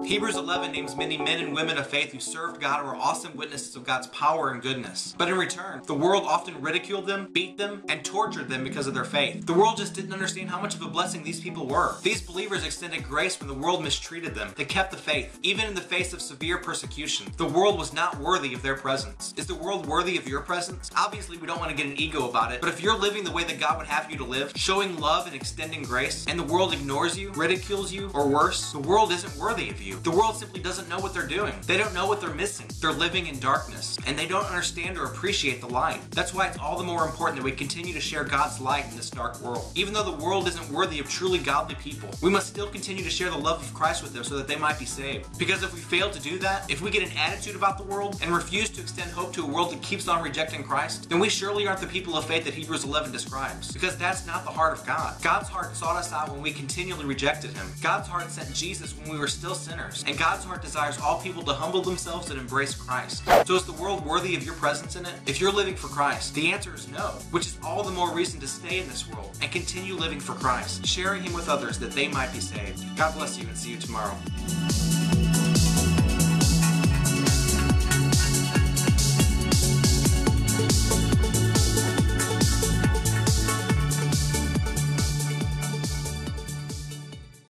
Hebrews 11 names many men and women of faith who served God and were awesome witnesses of God's power and goodness. But in return, the world often ridiculed them, beat them, and tortured them because of their faith. The world just didn't understand how much of a blessing these people were. These believers extended grace when the world mistreated them. They kept the faith, even in the face of severe persecution. The world was not worthy of their presence. Is the world worthy of your presence? Obviously, we don't want to get an ego about it, but if you're living the way that God would have you to live, showing love and extending grace, and the world ignores you, ridicules you, or worse, the world isn't worthy of you. The world simply doesn't know what they're doing. They don't know what they're missing. They're living in darkness, and they don't understand or appreciate the light. That's why it's all the more important that we continue to share God's light in this dark world. Even though the world isn't worthy of truly godly people, we must still continue to share the love of Christ with them so that they might be saved. Because if we fail to do that, if we get an attitude about the world and refuse to extend hope to a world that keeps on rejecting Christ, then we surely aren't the people of faith that Hebrews 11 describes. Because that's not the heart of God. God's heart sought us out when we continually rejected Him. God's heart sent Jesus when we were still sinners. And God's heart desires all people to humble themselves and embrace Christ. So is the world worthy of your presence in it? If you're living for Christ, the answer is no, which is all the more reason to stay in this world and continue living for Christ, sharing Him with others that they might be saved. God bless you and see you tomorrow.